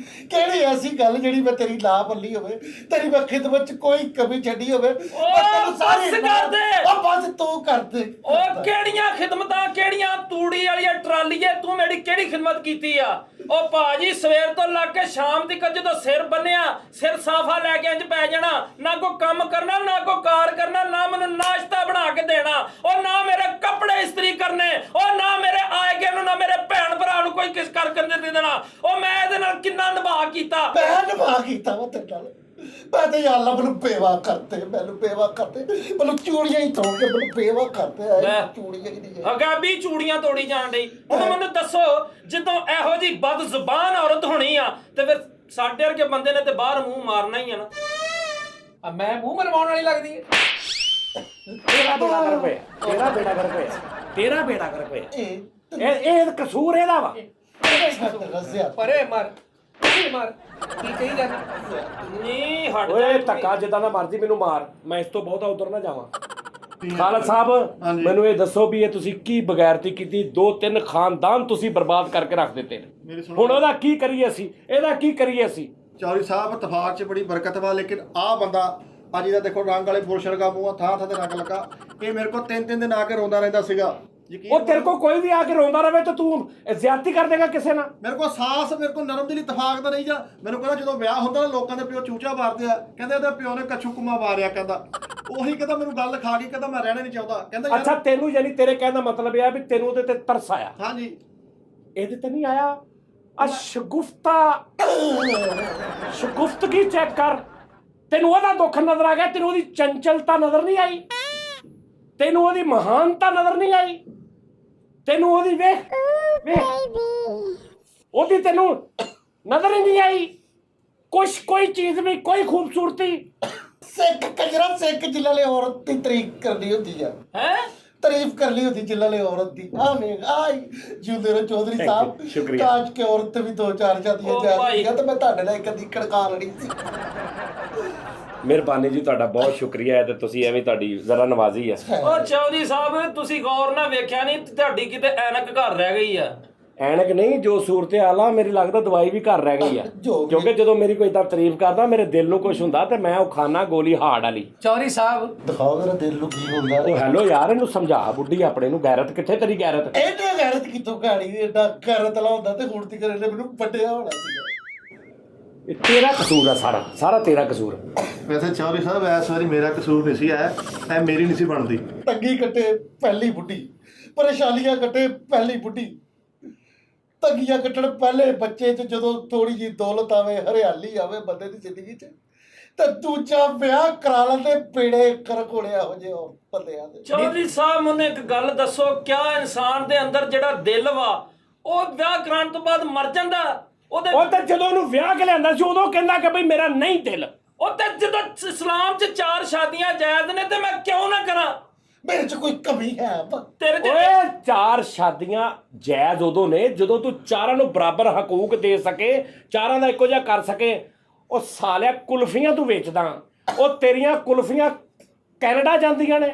ਕਿਹੜੀ ਐਸੀ ਗੱਲ ਜਿਹੜੀ ਮੈਂ ਤੇਰੀ ਨਾ ਭੱਲੀ ਹੋਵੇ, ਤੇਰੀ ਮੈਂ ਖਿਦਮਤ 'ਚ ਕੋਈ ਕਮੀ ਛੱਡੀ ਹੋਵੇ? ਬਸ ਤੂੰ ਕਰ ਦੇ। ਉਹ ਕਿਹੜੀਆਂ ਖਿਦਮਤਾਂ, ਕਿਹੜੀਆਂ ਤੂੜੀ ਵਾਲੀਆਂ ਟਰਾਲੀਏ? ਤੂੰ ਮੇਰੀ ਕਿਹੜੀ ਖਿਦਮਤ ਕੀਤੀ ਆ? ਉਹ ਭਾਜੀ ਸਵੇਰ ਤੋਂ ਲੱਗ ਕੇ ਸ਼ਾਮ ਤੱਕ ਜਦੋਂ ਸਿਰ ਬੰਨਿਆ, ਸਿਰ ਸਾਫਾ ਲੈ ਕੇ ਇੰਜ ਪੈ ਜਾਣਾ। ਨਾ ਕੋਈ ਕੰਮ ਕਰਨਾ, ਨਾ ਕੋਈ ਕਾਰ ਕਰਨਾ, ਨਾ ਮੈਨੂੰ ਨਾਸ਼ਤਾ ਬਣਾ ਕੇ ਦੇਣਾ, ਉਹ ਨਾ ਮੇਰੇ ਕੱਪੜੇ ਇਸਤਰੀ ਕਰਨੇ, ਉਹ ਨਾ ਮੇਰੇ ਆਏਗੇ ਨੂੰ, ਨਾ ਮੇਰੇ ਭੈਣ ਭਰਾ ਨੂੰ ਕੋਈ ਕਿਸ ਕਰਕੇ ਦੇ ਦੇਣਾ। ਉਹ ਮੈਂ ਇਹਦੇ ਨਾਲ ਕਿੰਨਾ ਨਿਭਾ ਕੀਤਾ। ਮੈਂ ਨਿਭਾ ਕੀਤਾ ਵਾ ਤੇਰੇ ਨਾਲ। ਮੈਂ ਤੇ ਯਾਰ ਅੱਲਾ ਮੈਨੂੰ ਬੇਵਾ ਕਰਤੇ, ਮੈਨੂੰ ਚੂੜੀਆਂ ਹੀ ਤੋੜ ਕੇ ਮੈਨੂੰ ਬੇਵਾ ਕਰਤੇ। ਚੂੜੀਆਂ ਹੀ ਨਹੀਂ ਅਗਾਬੀ ਚੂੜੀਆਂ ਤੋੜੀ ਜਾਣ ਡਈ। ਹੁਣ ਮੈਨੂੰ ਦੱਸੋ, ਜਦੋਂ ਇਹੋ ਜੀ ਬਦ ਜ਼ੁਬਾਨ ਔਰਤ ਹੋਣੀ ਆ ਤੇ ਫਿਰ ਸਾਡੇ ਵਰਗੇ ਬੰਦੇ ਨੇ ਤੇ ਬਾਹਰ ਮੂੰਹ ਮਾਰਨਾ ਹੀ ਆ ਨਾ। ਮੈਂ ਮੂੰਹ ਮਰਵਾਉਣ ਵਾਲੀ ਲੱਗਦੀ ਹੈ? ਤੇਰਾ ਬੇੜਾ ਗਰਕ ਹੋਇਆ। ਇਹ ਕਸੂਰ ਇਹਦਾ ਵਾ। ਪਰੇ ਮਾਰ ਕੀ ਕਹੀ ਜਾਣਾ? ਨਹੀਂ ਹਟ ਓਏ ਧੱਕਾ ਜਿੱਦਾਂ ਦਾ ਮਰਜ਼ੀ ਮੈਨੂੰ ਮਾਰ, ਮੈਂ ਇਸ ਤੋਂ ਬਹੁਤਾ ਉਧਰ ਨਾ ਜਾਵਾਂ। ਖਾਲਦ ਸਾਹਿਬ ਮੈਨੂੰ ਇਹ ਦੱਸੋ ਵੀ ਇਹ ਤੁਸੀਂ ਕੀ ਬਗੈਰਤੀ ਕੀਤੀ? 2-3 ਖਾਨਦਾਨ ਤੁਸੀਂ ਬਰਬਾਦ ਕਰਕੇ ਰੱਖ ਦਿੱਤੇ ਨੇ। ਹੁਣ ਉਹਦਾ ਕੀ ਕਰੀਏ ਅਸੀਂ? ਇਹਦਾ ਕੀ ਕਰੀਏ ਅਸੀਂ? ਚੌਧਰੀ ਸਾਹਿਬ ਇਤਫਾਕ 'ਚ ਬੜੀ ਬਰਕਤ ਵਾ, ਲੇਕਿਨ ਆਹ ਬੰਦਾ ਅੱਜ ਇਹਦਾ ਦੇਖੋ ਰੰਗ ਵਾਲੇ ਫੁੱਲ ਸ਼ਰਗਾ ਮੂੰਹ ਥਾਂ ਤੇ ਰੰਗ ਲੱਗਾ। ਇਹ ਮੇਰੇ ਕੋਲ 3 ਦਿਨ ਆ ਕੇ ਰੋਂਦਾ ਰਹਿੰਦਾ ਸੀਗਾ। ਉਹ ਤੇਰੇ ਕੋਲ ਕੋਈ ਵੀ ਆ ਕੇ ਰੋਂਦਾ ਰਵੇ ਤਾਂ ਤੂੰ ਜ਼ਿਆਦਤੀ ਕਰ ਦੇਗਾ ਕਿਸੇ ਨਾਲ? ਮੇਰੇ ਕੋਲ ਨਰਮ ਦਿਲੀ ਇਤਫਾਕ ਤਾਂ ਨਹੀਂ ਜਾ। ਮੈਨੂੰ ਕਹਿੰਦਾ ਜਦੋਂ ਵਿਆਹ ਹੁੰਦਾ ਨਾ ਲੋਕਾਂ ਦੇ ਪਿਓ ਚੂਚਾ ਮਾਰਦੇ ਆ, ਕਹਿੰਦੇ ਇਹਦੇ ਪਿਓ ਨੇ ਕੱਛੂ ਕੁਮਾ ਮਾਰਿਆ। ਕਹਿੰਦਾ ਉਹੀ ਕਹਿੰਦਾ ਮੈਨੂੰ ਗੱਲ ਖਾ ਗਈ, ਕਹਿੰਦਾ ਮੈਂ ਰਹਿਣਾ ਨਹੀਂ ਚਾਹੁੰਦਾ। ਕਹਿੰਦਾ ਅੱਛਾ ਤੈਨੂੰ ਯਾਨੀ ਤੇਰੇ ਕਹਿਣ ਦਾ ਮਤਲਬ ਇਹ ਆ ਵੀ ਤੈਨੂੰ ਉਹਦੇ ਤੇ ਤਰਸ ਆਇਆ? ਹਾਂਜੀ। ਇਹਦੇ ਤੇ ਨਹੀਂ ਆਇਆ। ਸ਼ਗੁਫਤਗੀ ਚੈੱਕ ਕਰ। ਤੈਨੂੰ ਉਹਦਾ ਦੁੱਖ ਨਜ਼ਰ ਆ ਗਿਆ? ਤੈਨੂੰ ਉਹਦੀ ਚੰਚਲਤਾ ਨਜ਼ਰ ਨਹੀਂ ਆਈ? ਤੈਨੂੰ ਉਹਦੀ ਮਹਾਨਤਾ ਨਜ਼ਰ ਨਹੀਂ ਆਈ? ਤੈਨੂੰ ਉਹਦੀ ਵੇਖ ਉਹਦੀ ਤੈਨੂੰ ਨਜ਼ਰ ਹੀ ਨਹੀਂ ਆਈ? ਕੋਈ ਚੀਜ਼ ਵੀ, ਕੋਈ ਖੂਬਸੂਰਤੀ? ਸਿੱਖ ਕੰਜਰਾ ਸਿੱਖ ਜਿਲ੍ਹਾ ਵਾਲੀ ਔਰਤ ਦੀ ਤਾਰੀਫ ਕਰਨੀ ਹੁੰਦੀ ਆ। ਤਾਰੀਫ ਕਰਨੀ ਹੁੰਦੀ ਜਿਲ੍ਹਾ ਵਾਲੀ ਔਰਤ ਦੀ। ਆ ਵੇਖ ਆਈ ਜਿਉਂਦੇ ਰਹੋ ਚੌਧਰੀ ਸਾਹਿਬ। ਕਾਜ ਕੇ ਔਰਤ ਵੀ 2-4 ਜਾਂਦੀਆਂ ਜਾਂਦੀਆਂ ਤੇ ਮੈਂ ਤੁਹਾਡੇ ਨਾਲ ਕਦੀ ਕੜਕਾ ਲੜੀ ਸੀ। ਮਿਹਰਬਾਨੀ ਜੀ, ਤੁਹਾਡਾ ਬਹੁਤ ਸ਼ੁਕਰੀਆ ਹੈ ਤੇ ਤੁਸੀਂ ਐਵੇਂ ਤੁਹਾਡੀ ਜ਼ਰਾ ਨਵਾਜ਼ੀ ਹੈ। ਉਹ ਚੌਧਰੀ ਸਾਹਿਬ ਤੁਸੀਂ ਗੌਰ ਨਾਲ ਵੇਖਿਆ ਨਹੀਂ, ਤੁਹਾਡੀ ਕਿਤੇ ਐਨਕ ਘਰ ਰਹਿ ਗਈ ਆ। ਐਨਕ ਨਹੀਂ, ਜੋ ਸੂਰਤ ਹਾਲ ਆ ਮੇਰੀ ਲੱਗਦਾ ਦਵਾਈ ਵੀ ਘਰ ਰਹਿ ਗਈ ਆ। ਕਿਉਂਕਿ ਜਦੋਂ ਮੇਰੀ ਕੋਈ ਤਾਂ ਤਾਰੀਫ ਕਰਦਾ ਮੇਰੇ ਦਿਲ ਨੂੰ ਕੁਝ ਹੁੰਦਾ ਤੇ ਮੈਂ ਉਹ ਖਾਣਾ ਗੋਲੀ ਹਾਰਡ ਵਾਲੀ। ਚੌਧਰੀ ਸਾਹਿਬ ਦਿਖਾਓ ਮੇਰਾ ਦਿਲ ਨੂੰ ਕੀ ਹੁੰਦਾ। ਉਹ ਹੈਲੋ ਯਾਰ, ਇਹਨੂੰ ਸਮਝਾ ਬੁੱਢੀ ਆਪਣੇ ਨੂੰ। ਗੈਰਤ ਕਿੱਥੇ ਤੇਰੀ ਗੈਰਤ? ਇਹਨੇ ਗੈਰਤ ਕਿੱਥੋਂ ਕਾੜੀ? ਏਡਾ ਗੈਰਤ ਲਾਉਂਦਾ ਤੇ ਹੁਣ ਤੱਕ ਇਹਨੇ ਮੈਨੂੰ ਵੱਡਿਆ ਹੋਣਾ ਸੀਗਾ। ਇਹ ਤੇਰਾ ਕਸੂਰ ਆ, ਸਾਰਾ ਤੇਰਾ ਕਸੂਰ। ਵੈਸੇ ਚੌਧਰੀ ਸਾਹਿਬ ਇਸ ਵਾਰੀ ਮੇਰਾ ਕਸੂਰ ਨਹੀਂ ਸੀ, ਐ ਮੇਰੀ ਨਹੀਂ ਸੀ ਬਣਦੀ। ਤੰਗੀ ਕੱਟੇ ਪਹਿਲੀ ਬੁੱਢੀ, ਪਰੇਸ਼ਾਨੀਆਂ ਕੱਟੇ ਪਹਿਲੀ ਬੁੱਢੀ, ਤੰਗੀਆਂ ਕੱਟਣ ਪਹਿਲੇ ਬੱਚੇ 'ਚ ਜਦੋਂ ਥੋੜੀ ਜਿਹੀ ਦੌਲਤ ਆਵੇ, ਹਰਿਆਲੀ ਆਵੇ ਬੰਦੇ ਦੀ ਜ਼ਿੰਦਗੀ 'ਚ, ਤੇ ਦੂਜਾ ਵਿਆਹ ਕਰਾ ਲੈਂਦੇ ਪੇੜੇ ਕਰਕੋੜਿਆ ਹੋ ਜੇ ਬੰਦਿਆਂ ਦੇ। ਚੌਧਰੀ ਸਾਹਿਬ ਮੈਨੂੰ ਇੱਕ ਗੱਲ ਦੱਸੋ, ਕਿਆ ਇਨਸਾਨ ਦੇ ਅੰਦਰ ਜਿਹੜਾ ਦਿਲ ਵਾ ਉਹ ਵਿਆਹ ਕਰਾਉਣ ਤੋਂ ਬਾਅਦ ਮਰ ਜਾਂਦਾ? ਉਹ ਤਾਂ ਜਦੋਂ ਉਹਨੂੰ ਵਿਆਹ ਕੇ ਲਿਆਂਦਾ ਸੀ ਉਦੋਂ ਕਹਿੰਦਾ ਕਿ ਬਈ ਮੇਰਾ ਨਹੀਂ ਦਿਲ। ਉਹ ਤੇ ਜਦੋਂ ਇਸਲਾਮ 'ਚ 4 ਸ਼ਾਦੀਆਂ ਜਾਇਜ਼ ਨੇ ਤੇ ਮੈਂ ਕਿਉਂ ਨਾ ਕਰਾਂ? ਮੇਰੇ 'ਚ ਕੋਈ ਕਮੀ ਹੈ ਤੇਰੇ 'ਚ ਓਏ 4 ਸ਼ਾਦੀਆਂ ਜਾਇਜ਼ ਉਦੋਂ ਨੇ ਜਦੋਂ ਤੂੰ ਚਾਰਾਂ ਨੂੰ ਬਰਾਬਰ ਹਕੂਕ ਦੇ ਸਕੇ, ਚਾਰਾਂ ਦਾ ਇੱਕੋ ਜਿਹਾ ਕਰ ਸਕੇ। ਉਹ ਸਾਲਿਆ ਕੁਲਫੀਆਂ ਤੂੰ ਵੇਚਦਾ, ਉਹ ਤੇਰੀਆਂ ਕੁਲਫੀਆਂ ਕੈਨੇਡਾ ਜਾਂਦੀਆਂ ਨੇ,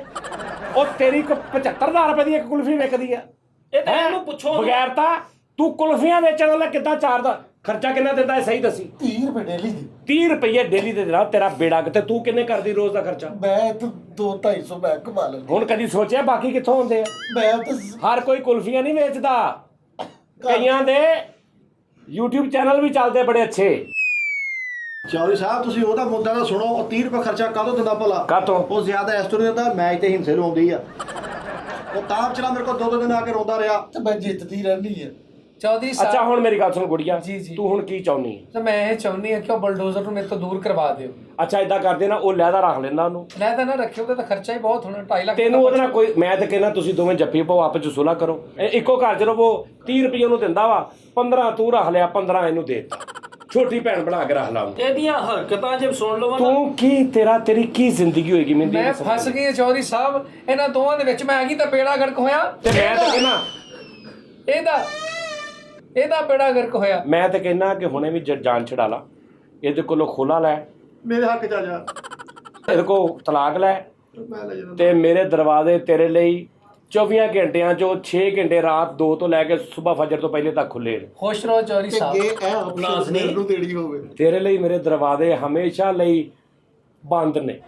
ਉਹ ਤੇਰੀ 75,000 ਰੁਪਏ ਦੀ ਇੱਕ ਕੁਲਫੀ ਵਿਕਦੀ ਆ। ਇਹ ਤਾਂ ਹੈਂ? ਇਹਨੂੰ ਪੁੱਛੋ। ਬਗੈਰ ਤਾਂ ਤੂੰ ਕੁਲਫੀਆਂ ਵੇਚਣ ਵਾਲਾ ਕਿੱਦਾਂ 4 ਦਾ ਖਰਚਾ ਕਿੰਨਾ ਦਿੰਦਾ ਹੈ ਸਹੀ ਦੱਸੀ? 30 ਰੁਪਏ ਡੇਲੀ ਦੀ। 30 ਰੁਪਏ ਡੇਲੀ ਦੇ ਦੇਣਾ ਤੇਰਾ ਬੇੜਾ ਕਿਤੇ। ਤੂੰ ਕਿੰਨੇ ਕਰਦੀ ਰੋਜ਼ ਦਾ ਖਰਚਾ? ਮੈਂ ਤਾਂ 200-250 ਮੈਂ ਕਮਾ ਲੈਂਦੀ। ਹੁਣ ਕਦੀ ਸੋਚਿਆ ਬਾਕੀ ਕਿੱਥੋਂ ਆਉਂਦੇ ਆ? ਮੈਂ ਤਾਂ ਹਰ ਕੋਈ ਕੁਲਫੀਆਂ ਨਹੀਂ ਵੇਚਦਾ, ਕਈਆਂ ਦੇ YouTube ਚੈਨਲ ਵੀ ਚੱਲਦੇ ਬੜੇ ਅੱਛੇ। ਚੌਧਰੀ ਸਾਹਿਬ ਤੁਸੀਂ ਉਹਦਾ ਮੁੱਦਾ ਤਾਂ ਸੁਣੋ। ਉਹ 30 ਰੁਪਏ ਖਰਚਾ ਕਾਹਤੋਂ ਦਿੰਦਾ ਭਲਾ? ਕਾਹਤੋਂ? ਉਹ ਜ਼ਿਆਦਾ ਇਸ ਤੋਂ ਨਹੀਂ ਦਿੰਦਾ, ਮੈਚ ਤੇ ਹਿੰਸੇ ਲਾਉਂਦੀ ਆ। ਉਹ ਤਾਂ ਵਿਚਾਰਾ ਮੇਰੇ ਕੋਲ 2 ਦਿਨ ਆ ਕੇ ਰੋਂਦਾ ਰਿਹਾ। ਤੇ ਮੈਂ ਜਿੱਤਦੀ ਰਹਿੰਦੀ ਆ। ਚੌਧਰੀ ਅੱਛਾ ਸਾਹਿਬ ਹੁਣ ਮੇਰੀ ਗੱਲ ਸੁਣ ਗੁੜੀਆ, ਜੀ, ਜੀ। ਤੂੰ ਹੁਣ ਕੀ ਚਾਹੁੰਦੀ ਹੈ? ਤਾਂ ਮੈਂ ਇਹ ਚਾਹੁੰਦੀ ਹਾਂ ਕਿ ਉਹ ਬਲਡੋਜ਼ਰ ਨੂੰ ਮੇਰੇ ਤੋਂ ਦੂਰ ਕਰਵਾ ਦਿਓ। ਅੱਛਾ ਇਦਾਂ ਕਰਦੇ ਨਾ, ਉਹ ਲਹਿਦਾ ਰੱਖ ਲੈਂਦਾ ਉਹਨੂੰ। ਲੈ ਤਾਂ ਨਾ ਰੱਖਿਓ, ਉਹਦਾ ਤਾਂ ਖਰਚਾ ਹੀ ਬਹੁਤ ਹੋਣਾ, 2.5 ਲੱਖ। ਤੈਨੂੰ ਉਹਦੇ ਨਾਲ ਕੋਈ, ਮੈਂ ਤਾਂ ਕਹਿੰਦਾ ਤੁਸੀਂ ਦੋਵੇਂ ਜੱਫੀ ਪਾਓ, ਆਪਸ ਚ ਸੁਲ੍ਹਾ ਕਰੋ। ਇੱਕੋ ਘਰ ਚ ਰਵੋ। 30 ਰੁਪਏ ਉਹਨੂੰ ਦਿੰਦਾ ਵਾ, 15 ਤੂੰ ਰੱਖ ਲਿਆ, 15 ਇਹਨੂੰ ਦੇ ਦਿੱਤਾ। ਛੋਟੀ ਭੈਣ ਬਣਾ ਕੇ ਰੱਖ ਲਾ ਉਹਨੂੰ। ਇਹਦੀਆਂ ਹਰਕਤਾਂ ਜੇ ਸੁਣ ਲਵਾਂ ਨਾ, ਤੂੰ ਕੀ ਤੇਰੀ ਕੀ ਜ਼ਿੰਦਗੀ ਹੋਏਗੀ? ਮੈਨੂੰ ਮੈਂ ਫਸ ਗਈ ਹਾਂ ਚੌਧਰੀ ਸਾਹਿਬ, ਇਹਨਾਂ ਦੋਵਾਂ ਦੇ ਵਿੱਚ ਮੈਂ ਆ ਗਈ ਤਾਂ ਬੇੜਾ ਗਰਕ ਹੋਇਆ। ਤੇ ਮੈਂ ਤਾਂ ਕਹਿੰਦਾ ਇਹਦਾ ਬੇੜਾ ਗਰਕ ਹੋਇਆ। ਮੈਂ ਤਾਂ ਕਹਿੰਦਾ ਕਿ ਹੁਣੇ ਵੀ ਜਾਨ ਛਡਾ ਲਾ, ਇਹਦੇ ਕੋਲੋਂ ਖੋਲਾ ਲੈ, ਮੇਰੇ ਹੱਕ 'ਚ ਆ ਜਾ। ਇਹਦੇ ਕੋਲ ਤਲਾਕ ਲੈ, ਮੈਂ ਲੈ ਜਾਣਾ। ਤੇ ਮੇਰੇ ਦਰਵਾਜ਼ੇ ਤੇਰੇ ਲਈ 24 ਘੰਟਿਆਂ ਚੋਂ 6 ਘੰਟੇ ਰਾਤ 2 ਤੋਂ ਲੈ ਕੇ ਸਵੇਰ ਫਜਰ ਤੋਂ ਪਹਿਲੇ ਤੱਕ ਖੁੱਲੇ ਨੇ। ਖੁਸ਼ ਰਹੋ ਚੌਧਰੀ ਕਿ ਸਾਹਿਬ। ਇਹ ਆਪਸ਼ਨ ਮੈਨੂੰ ਦੇਣੀ ਹੋਵੇ। ਤੇਰੇ ਲਈ ਮੇਰੇ ਦਰਵਾਜ਼ੇ ਹਮੇਸ਼ਾ ਲਈ ਬੰਦ ਨੇ।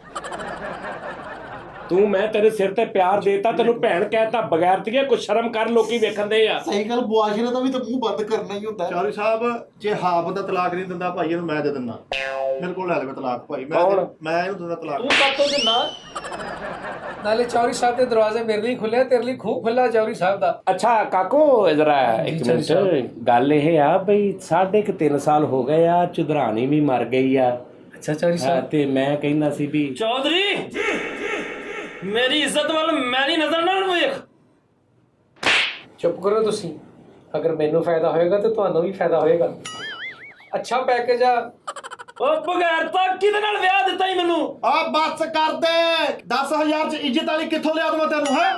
ਤੂੰ, ਮੈਂ ਤੇਰੇ ਸਿਰ ਤੇ ਪਿਆਰ ਦੇਤਾ, ਤੈਨੂੰ ਭੈਣ ਕਹਿਤਾ, ਬਗੈਰ ਤੀਏ ਕੁਛ ਸ਼ਰਮ ਕਰ, ਲੋਕੀ ਵੇਖਣ ਦੇ ਆ। ਸਹੀ ਗੱਲ, ਮੁਆਸ਼ਰੇ ਦਾ ਵੀ ਤਾਂ ਮੂੰਹ ਬੰਦ ਕਰਨਾ ਹੀ ਹੁੰਦਾ। ਚੌਧਰੀ ਸਾਹਿਬ ਜੇ ਹਾਫ ਦਾ ਤਲਾਕ ਨਹੀਂ ਦਿੰਦਾ ਭਾਈ ਇਹਨੂੰ ਮੈਂ ਦੇ ਦਿੰਦਾ। ਮੇਰੇ ਕੋਲ ਲੈ ਲਵੇ ਤਲਾਕ ਭਾਈ, ਕੌਣ? ਮੈਂ ਇਹਨੂੰ ਦਿੰਦਾ ਤਲਾਕ। ਤੂੰ ਕਾਤੋਂ ਦਿੰਦਾ? ਨਾਲੇ ਚੌਧਰੀ ਸਾਹਿਬ ਦੇ ਦਰਵਾਜ਼ੇ ਮੇਰੇ ਲਈ ਖੁੱਲੇ, ਤੇਰੇ ਲਈ ਖੂਬ ਖੁੱਲਾ ਚੌਧਰੀ ਸਾਹਿਬ ਦਾ। ਅੱਛਾ ਕਾਕੋ ਜ਼ਰਾ ਇੱਕ ਜੀ, ਮਿੰਟ, ਗੱਲ ਇਹ ਆ ਬਈ 3.5 ਸਾਲ ਹੋ ਗਏ ਆ, ਚੁਧਰਾਣੀ ਵੀ ਮਰ ਗਈ ਆ। ਅੱਛਾ ਚੌਧਰੀ ਸਾਹਿਬ, ਤੇ ਮੈਂ ਕਹਿੰਦਾ ਸੀ ਵੀ ਚੌਧਰੀ ਮੇਰੀ ਇੱਜ਼ਤ ਵੱਲ ਮੈਰੀ ਨਜ਼ਰ ਨਾਲ ਵੇਖ। ਚੁੱਪ ਕਰੋ ਤੁਸੀਂ। ਅਗਰ ਮੈਨੂੰ ਫਾਇਦਾ ਹੋਏਗਾ ਤੇ ਤੁਹਾਨੂੰ ਵੀ ਫਾਇਦਾ ਹੋਏਗਾ। ਅੱਛਾ ਪੈਕੇਜ ਆ। ਉਹ ਬਗੈਰ ਤਾਂ ਕਿਹਦੇ ਨਾਲ ਵਿਆਹ ਦਿੱਤਾ ਹੀ ਮੈਨੂੰ? ਆ ਬੱਸ ਕਰ ਦੇ। 10,000 'ਚ ਇੱਜ਼ਤ ਵਾਲੀ ਕਿੱਥੋਂ ਲਿਆ ਦਵਾਂ ਤੈਨੂੰ? ਹੈ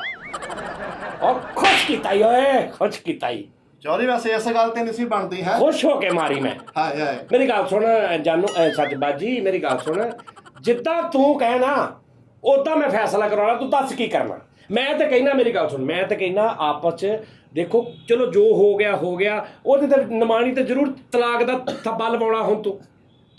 ਉਹ ਖੁਸ਼ ਕੀਤਾ ਈ ਓਏ, ਖੁਸ਼ ਕੀਤਾ ਈ। ਚੌਧਰੀ ਵੈਸੇ ਇਸ ਗੱਲ ਤੇ ਨਹੀਂ ਸੀ ਬਣਦੀ ਹੈ। ਖੁਸ਼ ਹੋ ਕੇ ਮਾਰੀ ਮੈਂ। ਹਾਏ ਹਾਏ। ਮੇਰੀ ਗੱਲ ਸੁਣ ਜਾਨੂ, ਸੱਚ ਬਾਜੀ ਮੇਰੀ ਗੱਲ ਸੁਣ, ਜਿੱਦਾਂ ਤੂੰ ਕਹਿ ਨਾ ਉਦਾਂ ਮੈਂ ਫੈਸਲਾ ਕਰਾਉਣਾ, ਤੂੰ ਦੱਸ ਕੀ ਕਰਨਾ। ਮੈਂ ਤਾਂ ਕਹਿਣਾ, ਮੇਰੀ ਗੱਲ ਸੁਣ, ਮੈਂ ਤਾਂ ਕਹਿਣਾ ਆਪਸ 'ਚ ਦੇਖੋ, ਚਲੋ ਜੋ ਹੋ ਗਿਆ ਹੋ ਗਿਆ, ਉਹਦੇ ਤੇ ਨਿਮਾਣੀ ਤੇ ਜ਼ਰੂਰ ਤਲਾਕ ਦਾ ਥੱਬਾ ਲਵਾਉਣਾ ਹੁਣ ਤੂੰ,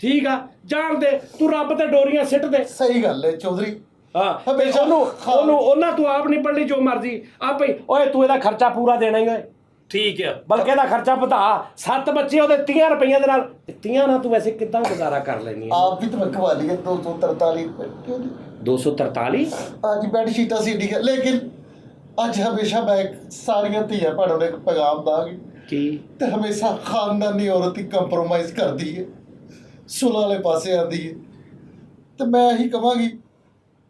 ਠੀਕ ਆ? ਜਾਣ ਦੇ ਤੂੰ, ਰੱਬ ਤੇ ਡੋਰੀਆਂ ਸਿੱਟ ਦੇ। ਸਹੀ ਗੱਲ ਹੈ ਚੌਧਰੀ। ਹਾਂ ਹਮੇਸ਼ਾ ਉਹਨੂੰ ਉਹਨਾਂ ਤੂੰ ਆਪ ਨਿਪੜ ਲਈ ਜੋ ਮਰਜ਼ੀ ਆਪੇ। ਓਏ ਤੂੰ ਇਹਦਾ ਖਰਚਾ ਪੂਰਾ ਦੇਣਾ ਹੀ ਓਏ, ਠੀਕ ਹੈ। ਬਲਕਿ ਇਹਦਾ ਖਰਚਾ ਵਧਾ। 7 ਬੱਚੇ ਉਹਦੇ 30 ਰੁਪਈਆਂ ਦੇ ਨਾਲ, 30 ਨਾਲ ਤੂੰ ਵੈਸੇ ਕਿੱਦਾਂ ਗੁਜ਼ਾਰਾ ਕਰ ਲੈਣੀ ਆ? ਆਪ ਵੀ ਤਾਂ ਕਮਾ ਲਈ 243 ਰੁਪਏ। ਕਿਉਂ ਨਹੀਂ? 243? ਅੱਜ ਬੈੱਡ ਸ਼ੀਟਾਂ ਸੀਡੀ ਹੈ, ਲੇਕਿਨ ਅੱਜ ਹਮੇਸ਼ਾ ਮੈਂ ਸਾਰੀਆਂ ਧੀਆਂ ਭੈਣਾਂ ਨੂੰ ਇੱਕ ਪੈਗਾਮ ਦਾਂਗੀ ਕੀ? ਤੇ ਹਮੇਸ਼ਾ ਖਾਨਦਾਨੀ ਔਰਤ ਹੀ ਕੰਪਰੋਮਾਈਜ਼ ਕਰਦੀ ਹੈ, ਸੁਲ੍ਹਾ ਵਾਲੇ ਪਾਸੇ ਆਉਂਦੀ ਹੈ। ਤੇ ਮੈਂ ਇਹੀ ਕਹਾਂਗੀ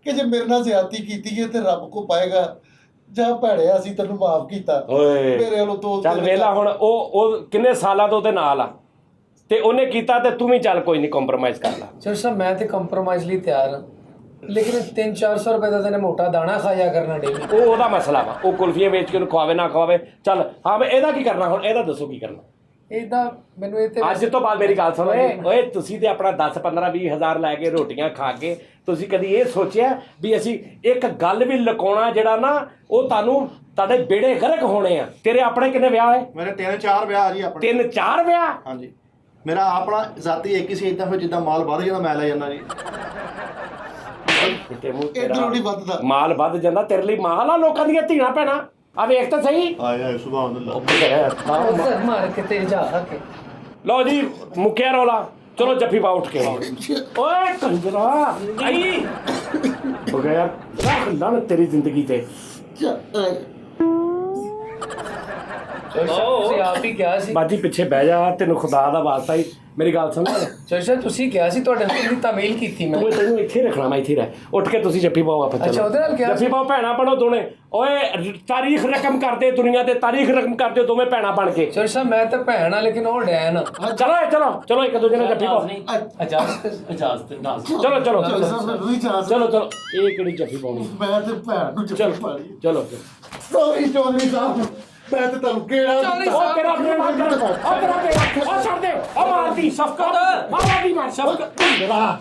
ਕਿ ਜੇ ਮੇਰੇ ਨਾਲ ਜ਼ਿਆਦਤੀ ਕੀਤੀ ਹੈ ਤੇ ਰੱਬ ਕੋ ਪਾਏਗਾ। ਜਾਂ ਭੈੜਿਆ ਅਸੀਂ ਤੈਨੂੰ ਮਾਫ ਕੀਤਾ, ਓਏ ਮੇਰੇ ਵੱਲੋਂ ਦੋ ਚੱਲ ਵੇਲਾ ਹੁਣ ਉਹ ਕਿੰਨੇ ਸਾਲਾਂ ਤੋਂ ਉਹਦੇ ਨਾਲ ਆ, ਤੇ ਉਹਨੇ ਕੀਤਾ ਤੇ ਤੂੰ ਵੀ ਚੱਲ ਕੋਈ ਨਹੀਂ ਕੰਪਰੋਮਾਈਜ਼ ਕਰ ਲੈ। ਚੌਧਰੀ ਸਾਹਿਬ ਮੈਂ ਤੇ ਕੰਪਰੋਮਾਈਜ਼ ਲਈ ਤਿਆਰ ਹਾਂ, ਲੇਕਿਨ 300-400 ਰੁਪਏ ਦਾ ਤੈਨੇ ਮੋਟਾ ਦਾਣਾ ਖਾਇਆ ਕਰਨਾ ਡੇਲੀ। ਉਹ ਉਹਦਾ ਮਸਲਾ ਵਾ, ਉਹ ਕੁਲਫੀਆਂ ਵੇਚ ਕੇ ਉਹਨੂੰ ਖਵਾਵੇ ਨਾ ਖਵਾਵੇ। ਚੱਲ ਹਾਂ ਮੈਂ ਇਹਦਾ ਕੀ ਕਰਨਾ ਹੁਣ? ਇਹਦਾ ਦੱਸੋ ਕੀ ਕਰਨਾ? ਇਹਦਾ ਮੈਨੂੰ ਇਹ ਤੇ ਅੱਜ ਤੋਂ ਬਾਅਦ ਮੇਰੀ ਗੱਲ ਸੁਣੋ, ਓਏ ਤੁਸੀਂ ਤੇ ਆਪਣਾ 10 15 20 ਹਜ਼ਾਰ ਲੈ ਕੇ ਰੋਟੀਆਂ ਖਾ ਕੇ ਤੁਸੀਂ ਕਦੀ ਇਹ ਸੋਚਿਆ ਵੀ ਅਸੀਂ ਇੱਕ ਗੱਲ ਵੀ ਲੁਕਾਉਣਾ ਜਿਹੜਾ ਨਾ ਉਹ ਤੁਹਾਨੂੰ ਤੁਹਾਡੇ ਬੇੜੇ ਗਰਕ ਹੋਣੇ ਆ? ਤੇਰੇ ਆਪਣੇ ਕਿੰਨੇ ਵਿਆਹ ਹੋਏ? ਮੇਰੇ 3-4 ਵਿਆਹ ਜੀ ਆਪਣੇ। 3-4 ਵਿਆਹ? ਹਾਂਜੀ, ਮੇਰਾ ਆਪਣਾ ਜ਼ਾਤੀ ਇੱਕ ਹੀ ਸੀ। ਇਦਾਂ ਫਿਰ ਜਿੱਦਾਂ ਮਾਲ ਵੱਧ ਜਾਂਦਾ ਮੈਂ ਲੈ ਜਾਂਦਾ ਜੀ। ਕਿਤੇ ਮੂੰਹ ਇਹ ਜ਼ਰੂਰੀ ਵੱਧਦਾ ਮਾਲ ਵੱਧ ਜਾਂਦਾ, ਤੇਰੇ ਲਈ ਮਾਲ ਆ ਲੋਕਾਂ ਦੀਆਂ ਧੀਆਂ ਭੈਣਾਂ। ਆ ਵੇਖ ਤਾਂ ਸਹੀ। ਆਏ ਹਾਏ ਸੁਭਾਨ ਅੱਲਾਹ। ਉੱਧਰ ਮਾਰ ਕੇ ਤੇ ਜਾ ਕੇ। ਲਓ ਜੀ ਮੁੱਕਿਆ ਰੌਲਾ, ਚਲੋ ਜੱਫੀ ਪਾ ਉੱਠ ਕੇ। ਓਏ ਕੰਜਰਾ ਨਹੀਂ ਹੋ ਗਿਆ ਯਾਰ, ਰੱਖ ਲਾਂ ਤੇਰੀ ਜ਼ਿੰਦਗੀ ਤੇ। ਤੁਸੀਂ ਆਪ ਹੀ ਕਿਹਾ ਸੀ ਬਾਜੀ ਪਿੱਛੇ ਬਹਿ ਜਾ, ਤੈਨੂੰ ਖੁਦਾ ਦਾ ਵਾਸਤਾ ਹੀ ਮੇਰੀ ਗੱਲ ਸੁਣ ਲੈ। ਚੋਸ਼ਾ ਤੁਸੀਂ ਕਿਹਾ ਸੀ ਤੁਹਾਡੇ ਹੁਕਮ ਦੀ ਤਾਮੀਲ ਕੀਤੀ ਮੈਂ ਤੈਨੂੰ ਇੱਥੇ ਹੀ ਰੱਖਣਾ, ਮੈਂ ਇੱਥੇ ਹੀ ਰਹਿ। ਉੱਠ ਕੇ ਤੁਸੀਂ ਜੱਫੀ ਪਾਓ ਆਪਸ ਅੱਛਾ, ਉਹਦੇ ਨਾਲ ਕਿਹਾ ਜੱਫੀ ਪਾਓ, ਭੈਣਾਂ ਬਣੋ ਦੋਨੇ। ਓਏ ਤਾਰੀਖ ਰਕਮ ਕਰਦੇ ਦੁਨੀਆ ਤੇ, ਤਾਰੀਖ ਰਕਮ ਕਰਦੇ ਦੋਵੇਂ ਭੈਣਾਂ ਬਣ ਕੇ। ਚੋਸ਼ਾ ਮੈਂ ਤਾਂ ਭੈਣ ਆ ਲੇਕਿਨ ਉਹ ਡੈਨ ਆ। ਚਲੋ ਚਲੋ ਚਲੋ ਇੱਕ ਦੂਜੇ ਨਾਲ ਜੱਫੀ ਪਾਓ। ਇਜਾਜ਼ਤ ਨਾਜ਼ ਚਲੋ ਚਲੋ ਚਲੋ ਸਾਹਿਬ ਮੈਨੂੰ ਵੀ ਇਜਾਜ਼ਤ। ਚਲੋ ਚਲੋ ਇਹ ਕਿਹੜੀ ਜੱਫੀ ਪਾਉਣੀ? ਮੈਂ ਤੇ ਭੈਣ ਨੂੰ ਚਲੋ ਜੱਫੀ ਪਾਣੀ। ਚਲੋ ਸੌਰੀ ਚੌਧਰੀ ਸਾਹਿਬ, ਮੈਂ ਤੇ ਤੁਹਾਨੂੰ ਕਿਹੜਾ ਚੌਧਰੀ ਉਹ ਤੇਰਾ ਉਹ ਤੇਰਾ ਉਹ ਛੱਡ ਦੇ, ਉਹ ਮਾਰਦੀ ਸ਼ਫਕਤ, ਮਾਰਦੀ ਮਾਰ ਸ਼ਫਕਤ। ਮੇਰਾ